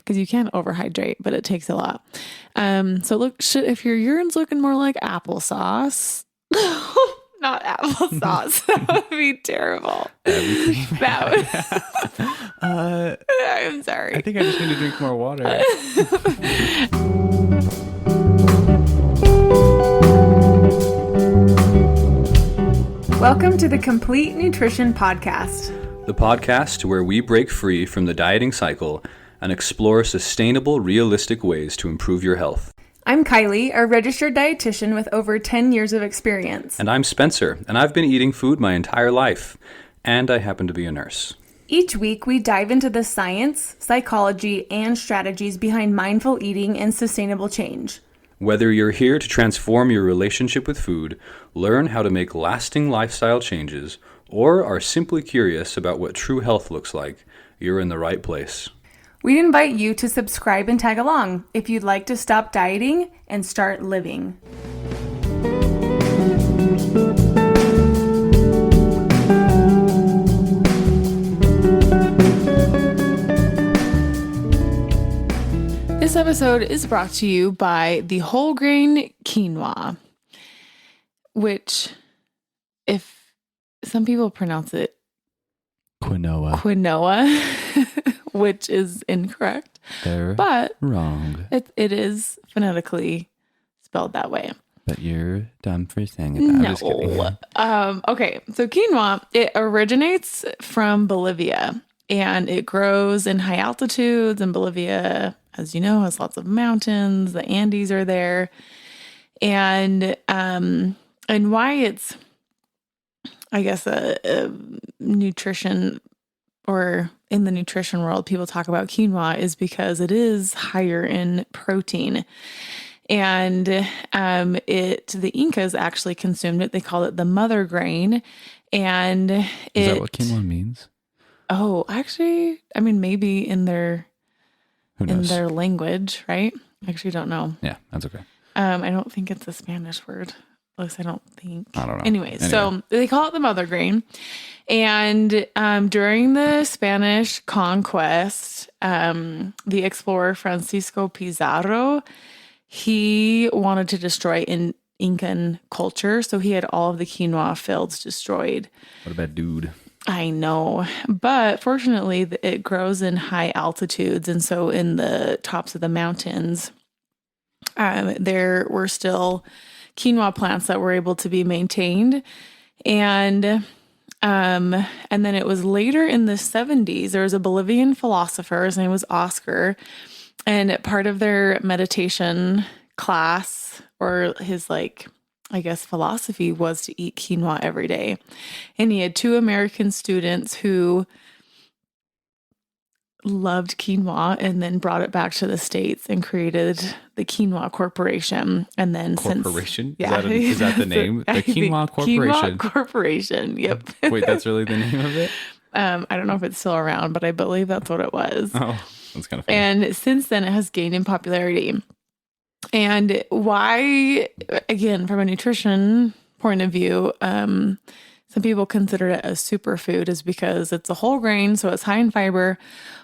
because you can't overhydrate, but it takes a lot. So look, if your urine's looking more like applesauce, not applesauce, that would be terrible. I'm sorry. I think I just need to drink more water. Welcome to the Complete Nutrition Podcast. The podcast where we break free from the dieting cycle and explore sustainable, realistic ways to improve your health. I'm Kylie, a registered dietitian with over 10 years of experience. And I'm Spencer, and I've been eating food my entire life. And I happen to be a nurse. Each week, we dive into the science, psychology, and strategies behind mindful eating and sustainable change. Whether you're here to transform your relationship with food, learn how to make lasting lifestyle changes, or are simply curious about what true health looks like, you're in the right place. We invite you to subscribe and tag along if you'd like to stop dieting and start living. This episode is brought to you by the whole grain quinoa, which, if some people pronounce it quinoa, which is incorrect. They're wrong. It is phonetically spelled that way. But you're dumb for saying it. No. Okay, so quinoa, it originates from Bolivia, and it grows in high altitudes, and Bolivia, as you know, has lots of mountains. The Andes are there. And why it's, I guess, a nutrition, or in the nutrition world, people talk about quinoa is because it is higher in protein. And the Incas actually consumed it. They called it the mother grain. And is that what quinoa means? Oh, actually, I mean, maybe in their language, right? I actually don't know. Yeah, that's okay. I don't think it's a Spanish word. At least I don't think. I don't know. Anyway, so they call it the mother grain. And during the Spanish conquest, the explorer Francisco Pizarro, he wanted to destroy Incan culture. So he had all of the quinoa fields destroyed. What a bad dude. I know, but fortunately it grows in high altitudes. And so in the tops of the mountains, there were still quinoa plants that were able to be maintained. And then it was later in the 70s, there was a Bolivian philosopher, his name was Oscar, and part of their meditation class, or his philosophy, was to eat quinoa every day. And he had two American students who loved quinoa and then brought it back to the States and created the Quinoa Corporation. And then Corporation? Yeah. Is that the name? The Quinoa Corporation. Quinoa Corporation, yep. Wait, that's really the name of it? I don't know if it's still around, but I believe that's what it was. Oh, that's kind of funny. And since then it has gained in popularity. And why, again, from a nutrition point of view, some people consider it a superfood is because it's a whole grain, so it's high in fiber,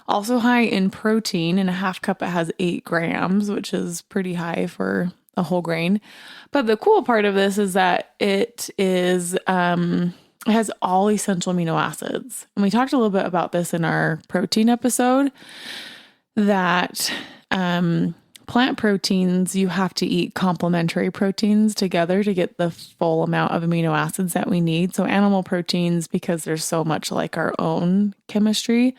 also high in protein. In a half cup, it has 8 grams, which is pretty high for a whole grain. But the cool part of this is that it has all essential amino acids. And we talked a little bit about this in our protein episode, that plant proteins, you have to eat complementary proteins together to get the full amount of amino acids that we need. So animal proteins, because they're so much like our own chemistry,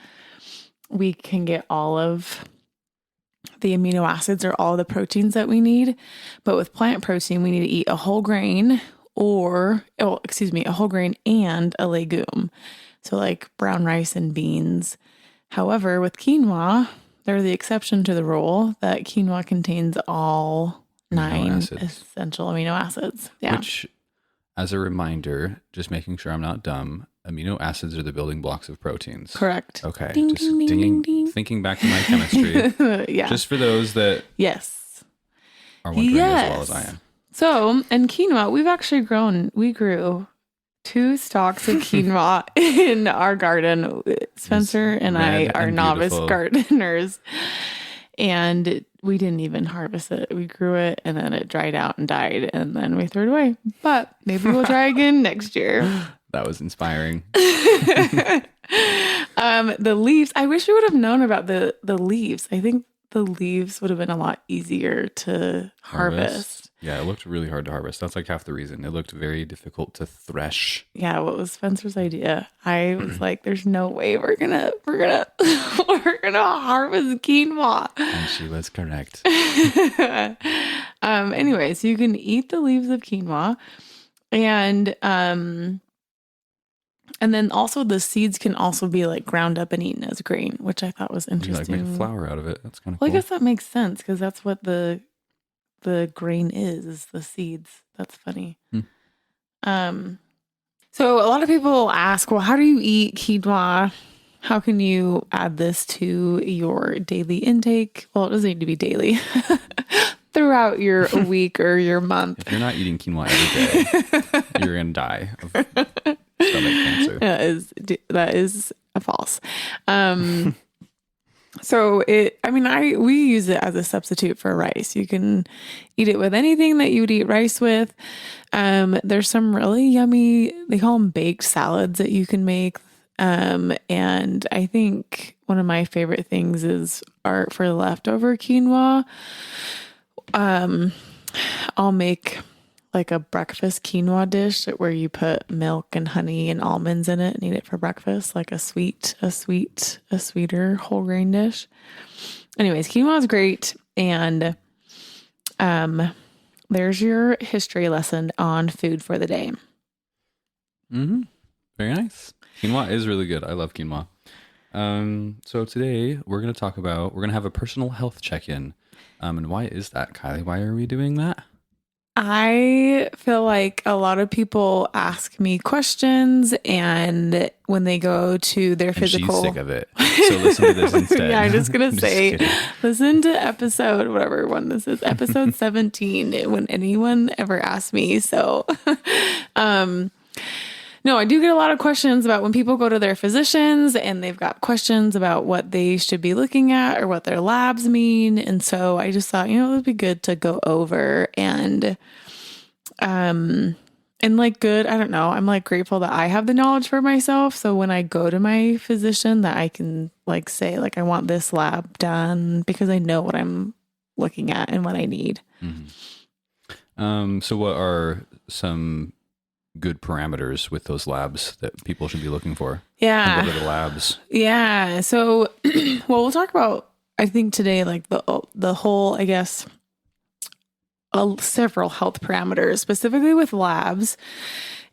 we can get all of the amino acids or all the proteins that we need. But with plant protein, we need to eat a whole grain a whole grain and a legume. So like brown rice and beans. However, with quinoa, they're the exception to the rule that quinoa contains all 9 essential amino acids. Yeah. Which, as a reminder, just making sure I'm not dumb, amino acids are the building blocks of proteins. Correct. Okay. Ding, just ding, ding, ding. Thinking back to my chemistry. Yeah. Just for those that are wondering as well as I am. So, and quinoa, we grew 2 stalks of quinoa in our garden. Spencer and I are novice gardeners. And we didn't even harvest it. We grew it and then it dried out and died and then we threw it away. But maybe we'll try again next year. That was inspiring. The leaves, I wish we would have known about the leaves. I think the leaves would have been a lot easier to harvest. Yeah, it looked really hard to harvest. That's like half the reason. It looked very difficult to thresh. Yeah, what was Spencer's idea? I was like, there's no way we're gonna we're gonna harvest quinoa. And she was correct. Anyways, you can eat the leaves of quinoa and then also the seeds can also be like ground up and eaten as grain, which I thought was You interesting. like make flour out of it. That's kind of Well, cool. I guess that makes sense because that's what the grain is the seeds. That's funny. So a lot of people ask, well, how do you eat quinoa? How can you add this to your daily intake? Well, it doesn't need to be daily. Throughout your week or your month. If you're not eating quinoa every day, you're going to die of stomach cancer. That is false. So we use it as a substitute for rice. You can eat it with anything that you would eat rice with. There's some really yummy, they call them baked salads that you can make. And I think one of my favorite things are for leftover quinoa. I'll make like a breakfast quinoa dish where you put milk and honey and almonds in it and eat it for breakfast, like a sweeter whole grain dish. Anyways, quinoa is great. And, there's your history lesson on food for the day. Mm-hmm. Very nice. Quinoa is really good. I love quinoa. So today we're going to have a personal health check-in. And why is that, Kylie? Why are we doing that? I feel like a lot of people ask me questions, and when they go to their physical, she's sick of it. So listen to this instead. Yeah, I'm just gonna say, kidding. listen to episode whatever one this is, episode 17. When anyone ever asks me, so, no, I do get a lot of questions about when people go to their physicians and they've got questions about what they should be looking at or what their labs mean. And so I just thought, it would be good to go over and like good, I don't know, I'm like grateful that I have the knowledge for myself. So when I go to my physician that I can like say, like, I want this lab done because I know what I'm looking at and what I need. Mm-hmm. So what are some good parameters with those labs that people should be looking for? Yeah. And what are the labs? Yeah. So, well, we'll talk about, I think today, like the whole, I guess, several health parameters, specifically with labs.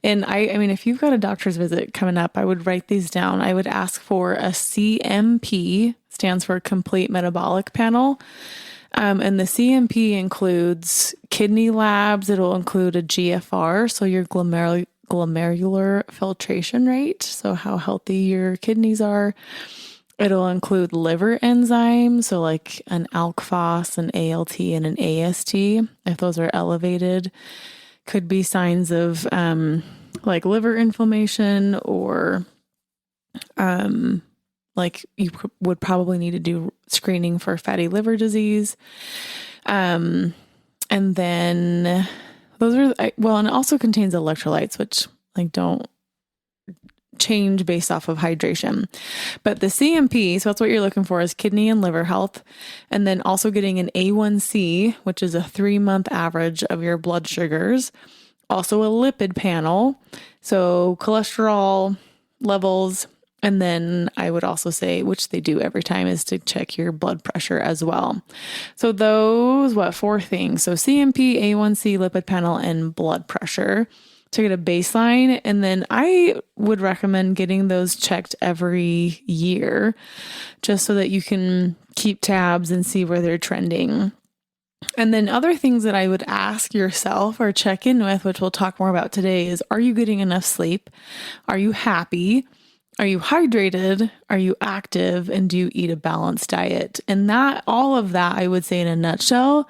And I mean, if you've got a doctor's visit coming up, I would write these down. I would ask for a CMP, stands for Complete Metabolic Panel. And the CMP includes kidney labs. It'll include a GFR, so your glomerular filtration rate, so how healthy your kidneys are. It'll include liver enzymes, so like an ALK phos, an ALT, and an AST. If those are elevated, could be signs of like liver inflammation or like you would probably need to do screening for fatty liver disease. And then those are, and it also contains electrolytes, which like don't change based off of hydration. But the CMP, so that's what you're looking for, is kidney and liver health. And then also getting an A1C, which is a 3-month average of your blood sugars. Also a lipid panel, so cholesterol levels. And then I would also say, which they do every time, is to check your blood pressure as well. So those, 4 things? So CMP, A1C, lipid panel, and blood pressure to get a baseline. And then I would recommend getting those checked every year just so that you can keep tabs and see where they're trending. And then other things that I would ask yourself or check in with, which we'll talk more about today, is, are you getting enough sleep? Are you happy? Are you hydrated? Are you active? And do you eat a balanced diet? And that, all of that, I would say in a nutshell,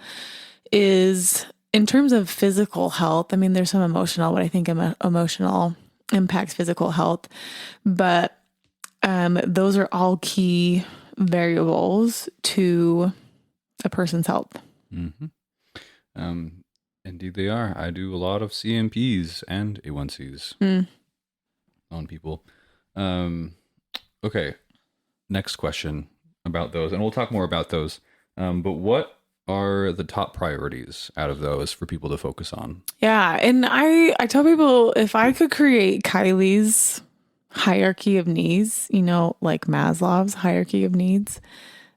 is in terms of physical health. I mean, there's some emotional, but I think emotional impacts physical health. But those are all key variables to a person's health. Mm-hmm. Indeed they are. I do a lot of CMPs and A1Cs on people. Okay. Next question about those, and we'll talk more about those. But what are the top priorities out of those for people to focus on? Yeah. And I tell people, if I could create Kylie's hierarchy of needs, like Maslow's hierarchy of needs,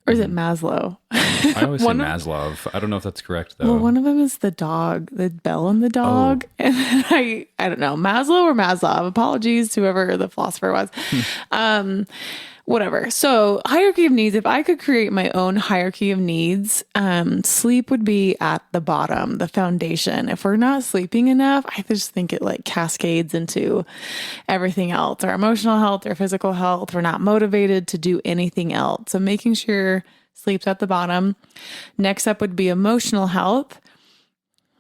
or is it Maslow? I always say Maslow. I don't know if that's correct though. Well, one of them is the dog, the bell and the dog. And then I don't know, Maslow or Maslov. Apologies to whoever the philosopher was. Whatever. So hierarchy of needs, if I could create my own hierarchy of needs, sleep would be at the bottom, the foundation. If we're not sleeping enough, I just think it like cascades into everything else, our emotional health, our physical health. We're not motivated to do anything else. So making sure sleep's at the bottom. Next up would be emotional health.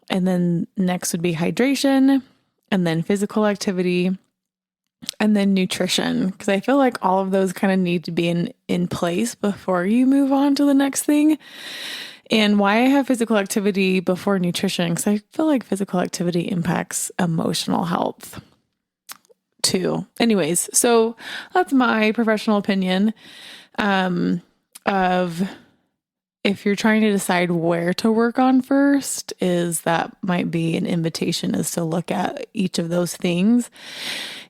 And then next would be hydration, and then physical activity, and then nutrition, because I feel like all of those kind of need to be in place before you move on to the next thing. And why I have physical activity before nutrition, because I feel like physical activity impacts emotional health too. Anyways, so that's my professional opinion of if you're trying to decide where to work on first, is that might be an invitation is to look at each of those things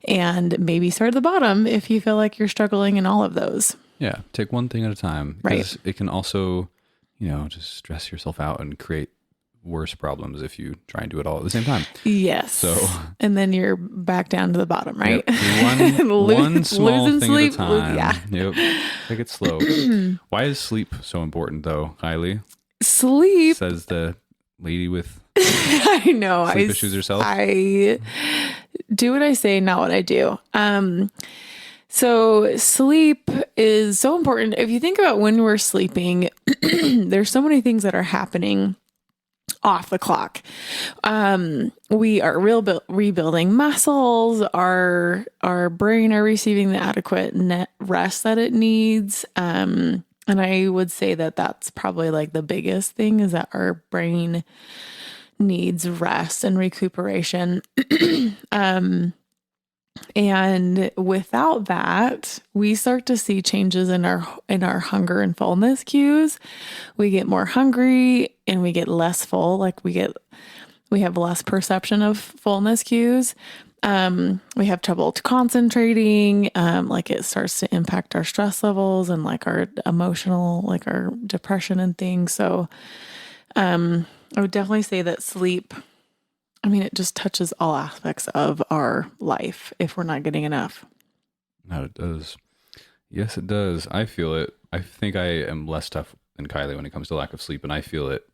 and maybe start at the bottom if you feel like you're struggling in all of those. Yeah, take one thing at a time, because it can also, just stress yourself out and create worse problems if you try and do it all at the same time. Yes. So, and then you're back down to the bottom, right? Yep. One small thing sleep. at a time. Yeah. Yep. Take it slow. Why is sleep so important though, Kylie? Sleep. Says the lady with I know. sleep issues herself. I do what I say, not what I do. So sleep is so important. If you think about when we're sleeping, there's so many things that are happening off the clock. We are rebuilding muscles. Our brain are receiving the adequate net rest that it needs. And I would say that that's probably like the biggest thing, is that our brain needs rest and recuperation. And without that, we start to see changes in our hunger and fullness cues. We get more hungry and we get less full. Like we have less perception of fullness cues. We have trouble concentrating. Like it starts to impact our stress levels and like our emotional, like our depression and things. So, I would definitely say that sleep, it just touches all aspects of our life if we're not getting enough. No, it does. Yes, it does. I feel it. I think I am less tough than Kylie when it comes to lack of sleep, and I feel it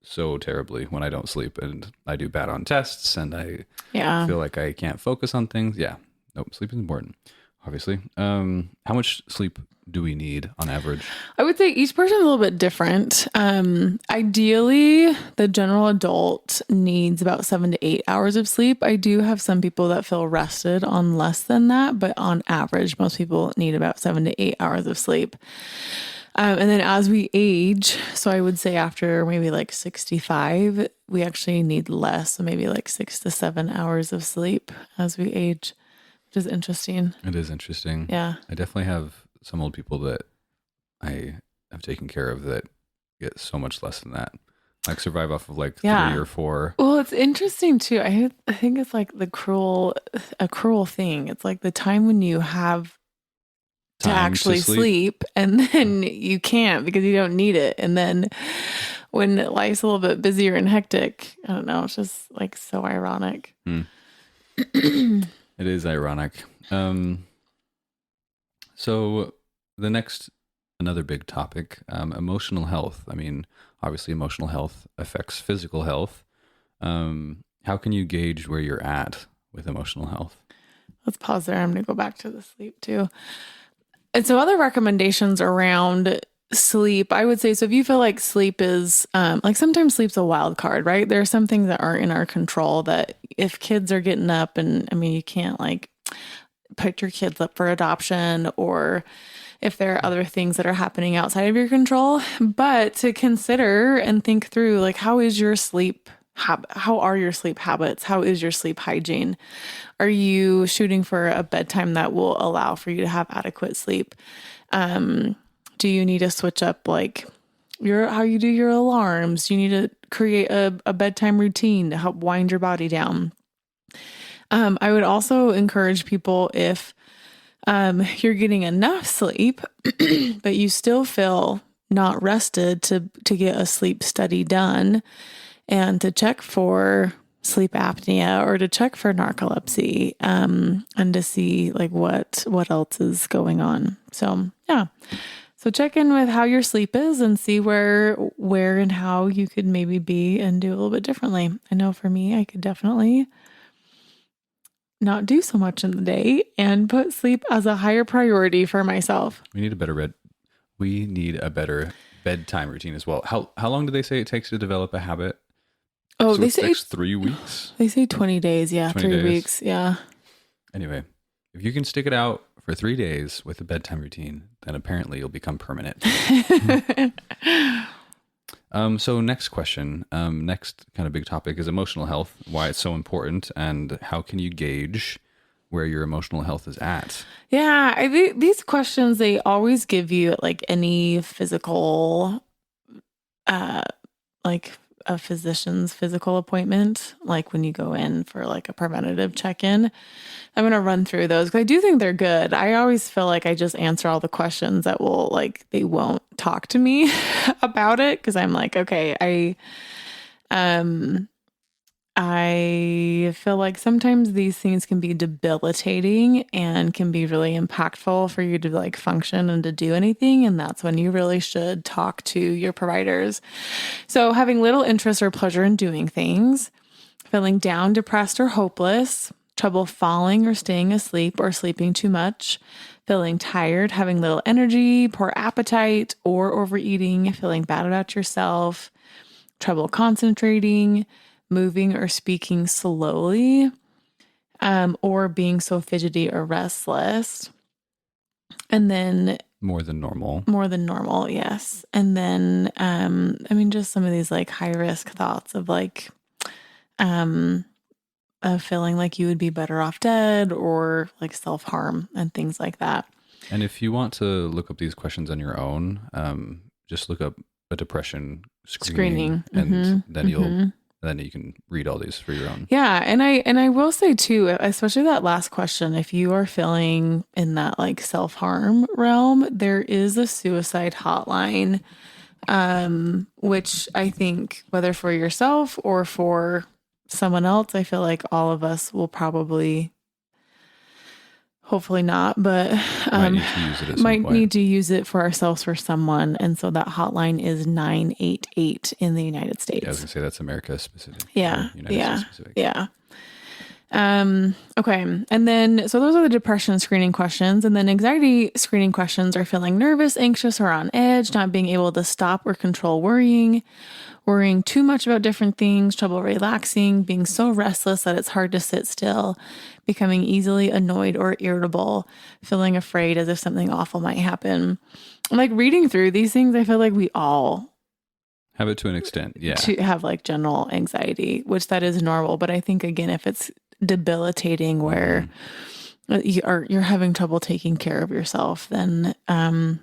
so terribly when I don't sleep, and I do bad on tests, and I feel like I can't focus on things. Yeah. Nope. Sleep is important, obviously. How much sleep do we need on average? I would say each person is a little bit different. Ideally, the general adult needs about 7 to 8 hours of sleep. I do have some people that feel rested on less than that, but on average, most people need about 7 to 8 hours of sleep. And then as we age, so I would say after maybe like 65, we actually need less. So maybe like 6 to 7 hours of sleep as we age, which is interesting. It is interesting. Yeah. I definitely have some old people that I have taken care of that get so much less than that. Like survive off of like 3 or 4. Well, it's interesting too. I think it's like a cruel thing. It's like the time when you have to actually sleep, and then you can't because you don't need it. And then when life's a little bit busier and hectic, I don't know, it's just like so ironic. It is ironic. So another big topic, emotional health. Obviously emotional health affects physical health. How can you gauge where you're at with emotional health? Let's pause there. I'm going to go back to the sleep too. And so other recommendations around sleep, I would say, so if you feel like sleep is, like sometimes sleep's a wild card, right? There are some things that aren't in our control that if kids are getting up and you can't like put your kids up for adoption, or if there are other things that are happening outside of your control, but to consider and think through, like, how is your sleep how are your sleep habits? How is your sleep hygiene? Are you shooting for a bedtime that will allow for you to have adequate sleep? Do you need to switch up like how you do your alarms? Do you need to create a bedtime routine to help wind your body down? I would also encourage people, if you're getting enough sleep, but you still feel not rested, to get a sleep study done and to check for sleep apnea or to check for narcolepsy, and to see like what else is going on. So yeah. So check in with how your sleep is and see where and how you could maybe be and do a little bit differently. I know for me, I could definitely not do so much in the day and put sleep as a higher priority for myself. We need a better bedtime routine as well. How long do they say it takes to develop a habit? Oh, So they it say takes 3 weeks. They say 20 days. Yeah. 20 3 days. weeks. Yeah. Anyway, if you can stick it out for 3 days with a bedtime routine, then apparently you'll become permanent. So next question, next kind of big topic is emotional health, why it's so important, and how can you gauge where your emotional health is at? Yeah. These questions, they always give you at like any physical, like a physician's physical appointment, like when you go in for like a preventative check-in. I'm going to run through those because I do think they're good. I always feel like I just answer all the questions that will, like, they won't talk to me about it because I'm like, okay, I feel like sometimes these things can be debilitating and can be really impactful for you to like function and to do anything. And that's when you really should talk to your providers. So having little interest or pleasure in doing things, feeling down, depressed, or hopeless, trouble falling or staying asleep or sleeping too much, feeling tired, having little energy, poor appetite or overeating, feeling bad about yourself, trouble concentrating, moving or speaking slowly, or being so fidgety or restless. And then More than normal. Yes. And then, just some of these like high risk thoughts of like, of feeling like you would be better off dead or like self-harm and things like that. And if you want to look up these questions on your own, just look up a depression screening. And then you can read all these for your own. Yeah. And I will say too, especially that last question, if you are feeling in that like self-harm realm, there is a suicide hotline, which I think whether for yourself or for someone else, I feel like all of us will probably, hopefully not, but might need to use it for ourselves, for someone. And so that hotline is 988 in the United States. Yeah, I was gonna say that's America specific. Yeah. United States specific. Yeah. Okay. And then, so those are the depression screening questions. And then anxiety screening questions are feeling nervous, anxious, or on edge, not being able to stop or control worrying too much about different things, trouble relaxing, being so restless that it's hard to sit still, becoming easily annoyed or irritable, feeling afraid as if something awful might happen. Like reading through these things, I feel like we all have it to an extent. Yeah. To have like general anxiety, which that is normal. But I think again, if it's debilitating where you're having trouble taking care of yourself, then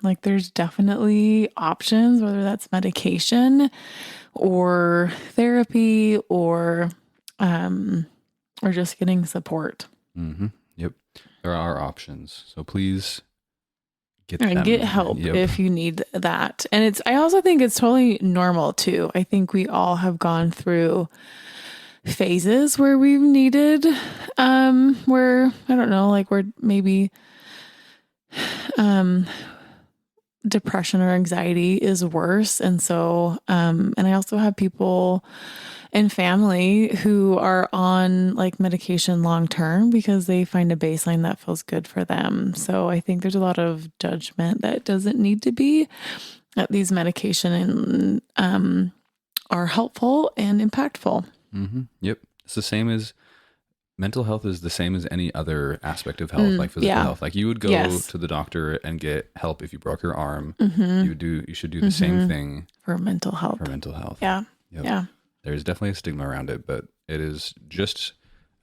like there's definitely options, whether that's medication or therapy or just getting support. Mm-hmm. Yep. There are options. So please get help if you need that. And I also think it's totally normal too. I think we all have gone through phases where we've needed, where, I don't know, like where maybe, depression or anxiety is worse. And so, and I also have people in family who are on like medication long-term because they find a baseline that feels good for them. So I think there's a lot of judgment that doesn't need to be, that these medication are helpful and impactful. Mm-hmm. Yep. It's the same as mental health is the same as any other aspect of health, like physical yeah. health. Like you would go Yes. to the doctor and get help if you broke your arm. Mm-hmm. You should do the same thing For mental health. for mental health. Yeah. Yep. Yeah. There's definitely a stigma around it, but it is just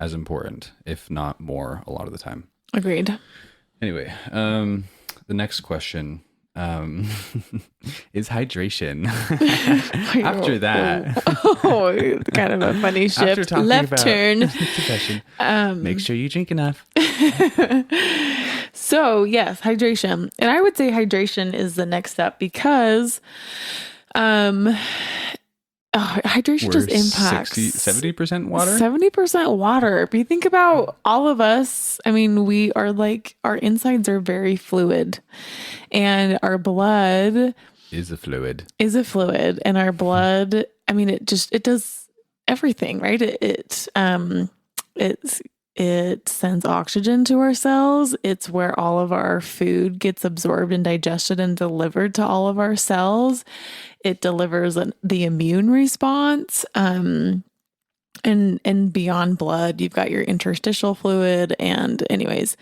as important, if not more, a lot of the time. Agreed. Anyway, the next question is hydration. After that, Oh, kind of a funny after shift. talking Left about turn. depression, make sure you drink enough. So yes, hydration. And I would say hydration is the next step because hydration We're just impacts 70% water. 70% water. If you think about all of us, I mean, we are like, our insides are very fluid and our blood Is a fluid. and our blood, I mean, it does everything, right? It sends oxygen to our cells. It's where all of our food gets absorbed and digested and delivered to all of our cells. It delivers the immune response. And beyond blood, you've got your interstitial fluid. And anyways,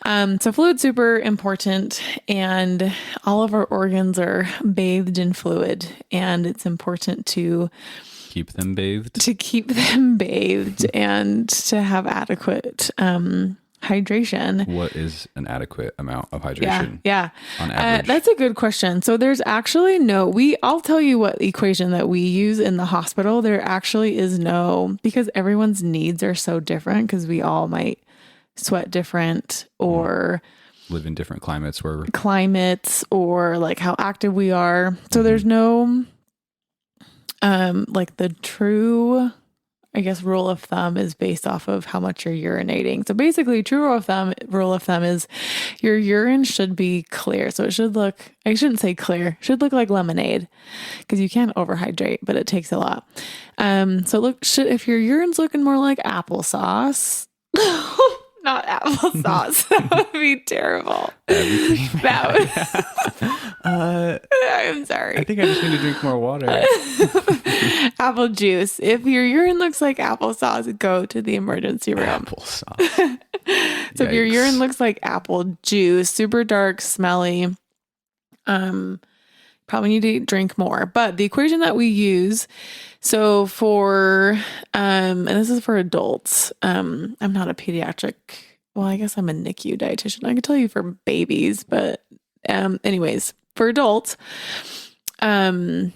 so fluid's super important, and all of our organs are bathed in fluid, and it's important to Keep them bathed. keep them bathed and to have adequate hydration. What is an adequate amount of hydration? Yeah. On average? That's a good question. So there's actually I'll tell you what equation that we use in the hospital. There actually is because everyone's needs are so different, because we all might sweat different or Live in different climates or like how active we are. So there's no like the true, I guess, rule of thumb is based off of how much you're urinating. So basically, true rule of thumb is your urine should be clear. So it should look, I shouldn't say clear, should look like lemonade, because you can't overhydrate, but it takes a lot. So if your urine's looking more like applesauce, not applesauce, that would be terrible. I'm sorry. I think I just need to drink more water. Apple juice. If your urine looks like applesauce, go to the emergency room. Applesauce. So if your Yikes. urine looks like apple juice, super dark, smelly, probably need to drink more. But the equation that we use, so for and this is for adults. I'm not a pediatric. Well, I guess I'm a NICU dietitian. I can tell you for babies, but anyways, for adults, younger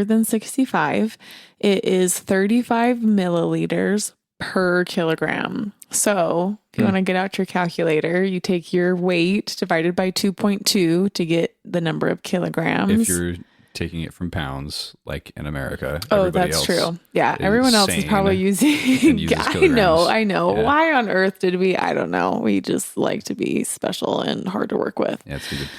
than 65, it is 35 milliliters per kilogram. So if you want to get out your calculator, you take your weight divided by 2.2 to get the number of kilograms. If you're taking it from pounds, like in America. Oh, everybody that's else true. Yeah. Everyone else is sane probably using. and uses I know. kilograms. Yeah. Why on earth did we? I don't know. We just like to be special and hard to work with. Yeah, it's good.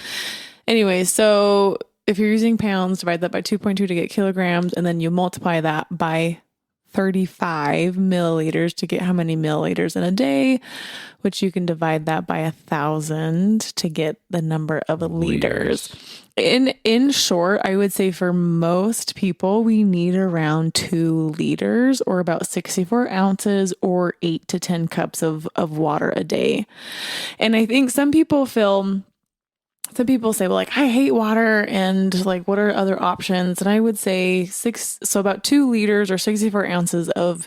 Anyway, so if you're using pounds, divide that by 2.2 to get kilograms, and then you multiply that by 35 milliliters to get how many milliliters in a day, which you can divide that by 1,000 to get the number of liters. In short, I would say for most people, we need around 2 liters or about 64 ounces or 8 to 10 cups of water a day. And I think some people say, well, like, I hate water, and like, what are other options? And I would say about 2 liters or 64 ounces of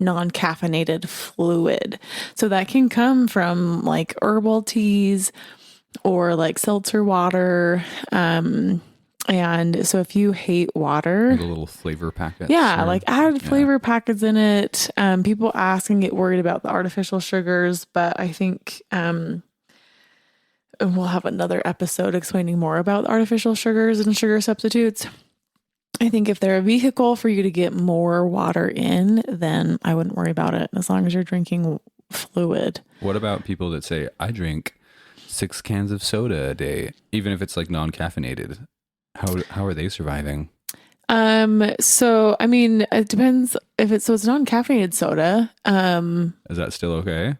non-caffeinated fluid. So that can come from like herbal teas or like seltzer water. And so if you hate water, The little flavor packets. yeah, or- like add flavor packets in it. People ask and get worried about the artificial sugars, but I think, and we'll have another episode explaining more about artificial sugars and sugar substitutes. I think if they're a vehicle for you to get more water in, then I wouldn't worry about it, as long as you're drinking fluid. What about people that say, I drink 6 cans of soda a day, even if it's like non-caffeinated? How are they surviving? So I mean, it depends if it's non-caffeinated soda. Is that still okay?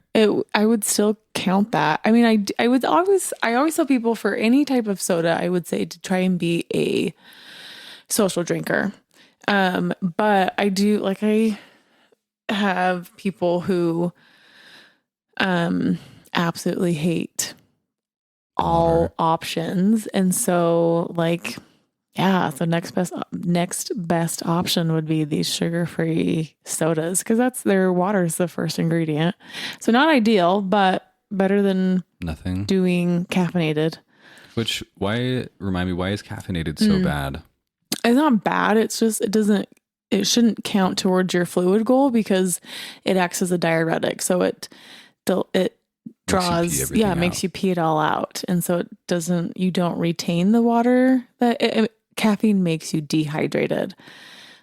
I would still count that. I mean, I always tell people for any type of soda, I would say to try and be a social drinker. But I do, like, have people who absolutely hate all Water. options. And so like, yeah, so next best option would be these sugar-free sodas because that's their water is the first ingredient. So not ideal, but better than Nothing. doing caffeinated. Which, remind me, why is caffeinated so bad? It's not bad. It's just, it shouldn't count towards your fluid goal because it acts as a diuretic. So it draws, makes you pee it all out. And so you don't retain the water that caffeine makes you dehydrated.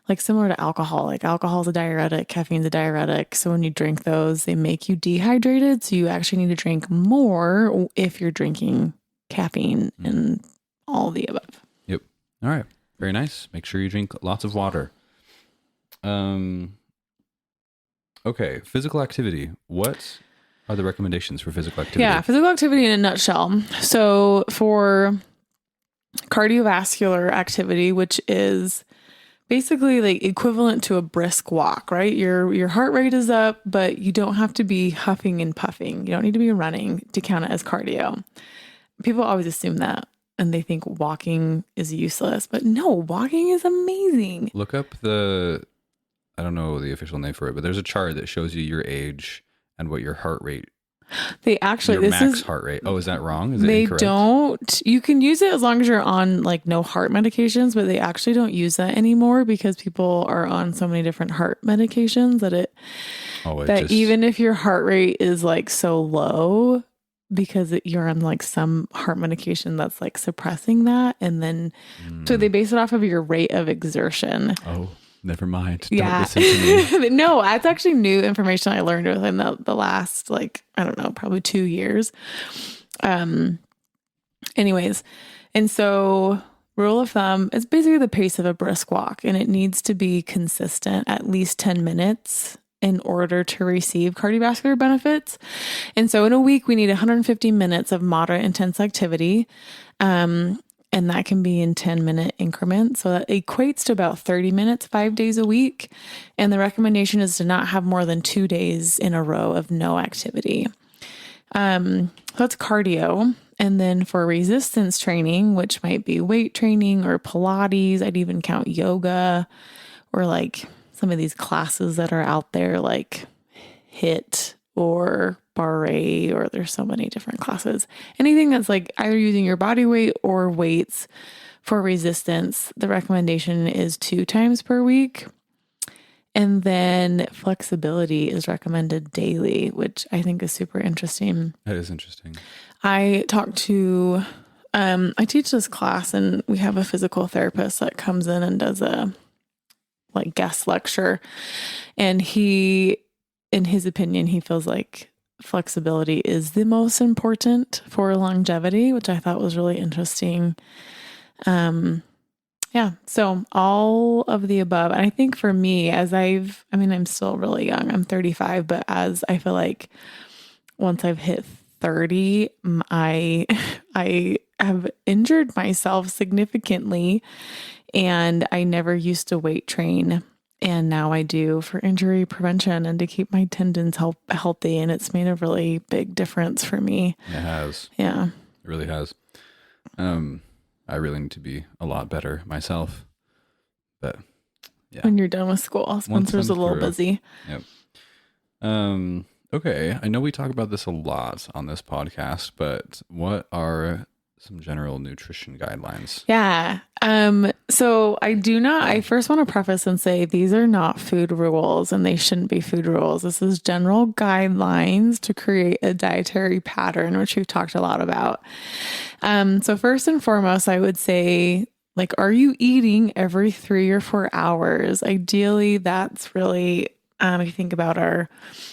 Like similar to alcohol, like alcohol is a diuretic, caffeine's a diuretic. So when you drink those, they make you dehydrated. So you actually need to drink more if you're drinking caffeine and all the above. Yep. All right. Very nice. Make sure you drink lots of water. Okay. Physical activity. What are the recommendations for physical activity? Yeah. Physical activity in a nutshell. So for cardiovascular activity, which is basically like equivalent to a brisk walk, right? Your heart rate is up, but you don't have to be huffing and puffing. You don't need to be running to count it as cardio. People always assume that and they think walking is useless, but no, walking is amazing. Look up I don't know the official name for it, but there's a chart that shows you your age and what your heart rate. They actually, your max heart rate. Oh, is that wrong? Is it incorrect? Don't. You can use it as long as you're on like no heart medications, but they actually don't use that anymore because people are on so many different heart medications that even if your heart rate is like so low because you're on like some heart medication that's like suppressing that, and then so they base it off of your rate of exertion. Oh. Never mind. Yeah. Don't listen to me. No, that's actually new information I learned within the last, like, I don't know, probably 2 years. Anyways. And so rule of thumb, it's basically the pace of a brisk walk, and it needs to be consistent, at least 10 minutes in order to receive cardiovascular benefits. And so in a week, we need 150 minutes of moderate intense activity. And that can be in 10-minute increments. So that equates to about 30 minutes, 5 days a week. And the recommendation is to not have more than 2 days in a row of no activity. So that's cardio. And then for resistance training, which might be weight training or Pilates, I'd even count yoga or like some of these classes that are out there like HIIT or barre, or there's so many different classes. Anything that's like either using your body weight or weights for resistance, the recommendation is 2 times per week. And then flexibility is recommended daily, which I think is super interesting. That is interesting. I teach this class, and we have a physical therapist that comes in and does a like guest lecture. And in his opinion, he feels like flexibility is the most important for longevity, which I thought was really interesting. So all of the above. And I think for me, I'm still really young. I'm 35, but as I feel like once I've hit 30, I have injured myself significantly, and I never used to weight train. And now I do for injury prevention and to keep my tendons healthy. And it's made a really big difference for me. It has. Yeah. It really has. I really need to be a lot better myself. But yeah. When you're done with school, Spencer's a little busy. Yep. Okay. I know we talk about this a lot on this podcast, but what are some general nutrition guidelines? Yeah. So I first want to preface and say these are not food rules, and they shouldn't be food rules. This is general guidelines to create a dietary pattern, which we've talked a lot about. So first and foremost, I would say, like, are you eating every 3 or 4 hours? Ideally, that's really, if you think about our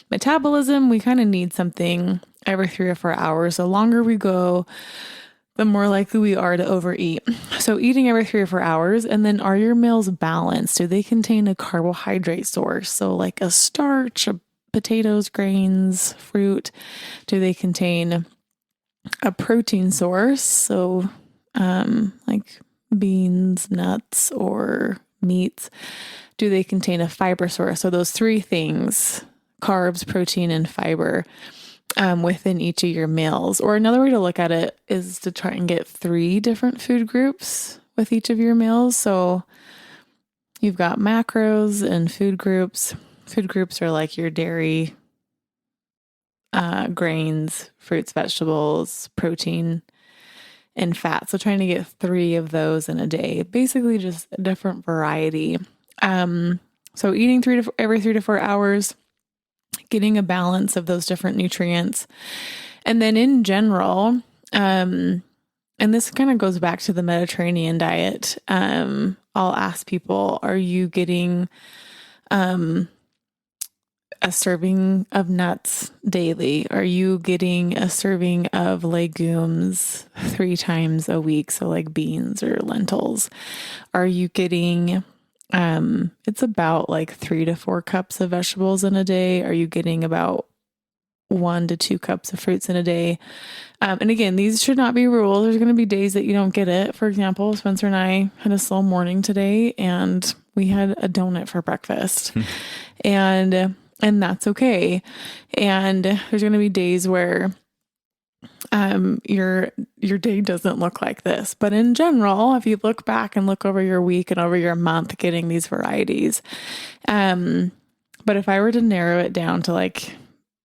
metabolism, we kind of need something every 3 or 4 hours. The longer we go, the more likely we are to overeat. So eating every 3 or 4 hours. And then are your meals balanced? Do they contain a carbohydrate source? So like a starch, potatoes, grains, fruit. Do they contain a protein source? So like beans, nuts, or meats? Do they contain a fiber source? So those three things, carbs, protein, and fiber, within each of your meals. Or another way to look at it is to try and get 3 different food groups with each of your meals. So you've got macros and food groups. Food groups are like your dairy, grains, fruits, vegetables, protein, and fat. So trying to get 3 of those in a day, basically just a different variety. So eating every 3 to 4 hours, getting a balance of those different nutrients. And then in general, and this kind of goes back to the Mediterranean diet. I'll ask people, are you getting, a serving of nuts daily? Are you getting a serving of legumes 3 times a week? So like beans or lentils. Are you getting, it's about like 3 to 4 cups of vegetables in a day? Are you getting about 1 to 2 cups of fruits in a day? And again, these should not be rules. There's going to be days that you don't get it. For example, Spencer and I had a slow morning today and we had a donut for breakfast. And that's okay. And there's going to be days where your day doesn't look like this. But in general, if you look back and look over your week and over your month, getting these varieties. But if I were to narrow it down to like,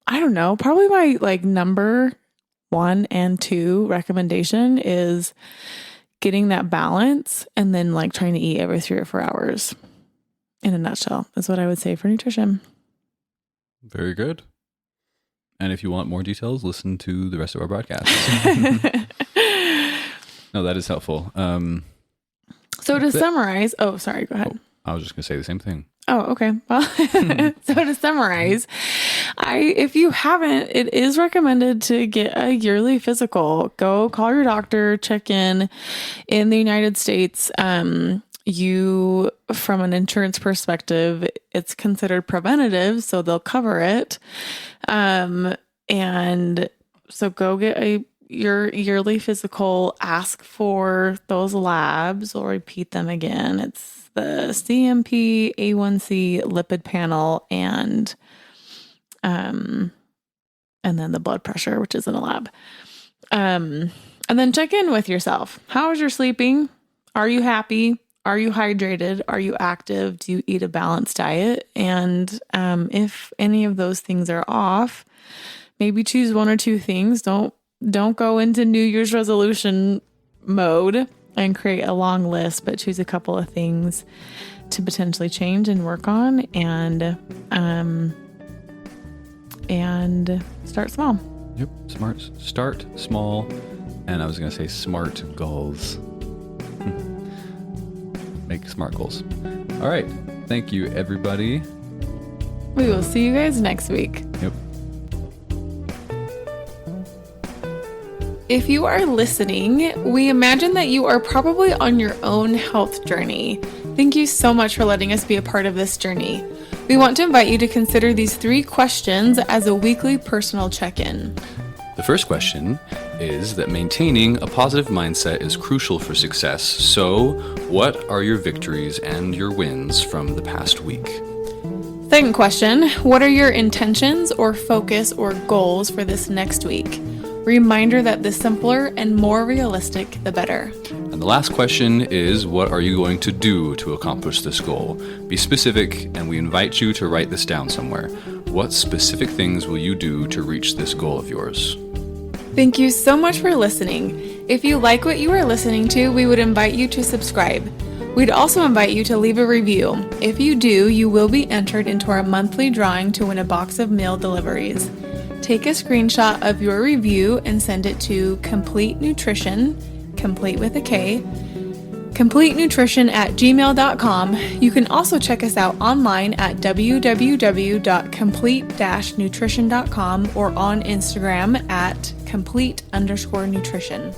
I don't know, probably my like number 1 and 2 recommendation is getting that balance and then like trying to eat every 3 or 4 hours. In a nutshell, is what I would say for nutrition. Very good. And if you want more details, listen to the rest of our broadcast. No, that is helpful. So to summarize, oh, sorry, go ahead. I was just going to say the same thing. Oh, okay. Well, so to summarize, if you haven't, it is recommended to get a yearly physical. Go call your doctor, check in the United States. You, from an insurance perspective, it's considered preventative, so they'll cover it. And so go get your yearly physical, ask for those labs. I'll repeat them again. It's the CMP, A1C, lipid panel, and then the blood pressure, which is in a lab. And then check in with yourself. How is your sleeping? Are you happy? Are you hydrated? Are you active? Do you eat a balanced diet? And if any of those things are off, maybe choose 1 or 2 things. Don't go into New Year's resolution mode and create a long list, but choose a couple of things to potentially change and work on, and start small. Yep. Start small. And I was going to say smart goals. Make smart goals. All right. Thank you, everybody. We will see you guys next week. Yep. If you are listening, we imagine that you are probably on your own health journey. Thank you so much for letting us be a part of this journey. We want to invite you to consider these 3 questions as a weekly personal check-in. The first question is that maintaining a positive mindset is crucial for success. So, what are your victories and your wins from the past week? Second question, what are your intentions or focus or goals for this next week? Reminder that the simpler and more realistic, the better. And the last question is, what are you going to do to accomplish this goal? Be specific, and we invite you to write this down somewhere. What specific things will you do to reach this goal of yours? Thank you so much for listening. If you like what you are listening to, we would invite you to subscribe. We'd also invite you to leave a review. If you do, you will be entered into our monthly drawing to win a box of meal deliveries. Take a screenshot of your review and send it to Complete Nutrition, complete with a K, completenutrition@gmail.com. You can also check us out online at www.complete-nutrition.com or on Instagram at complete_nutrition.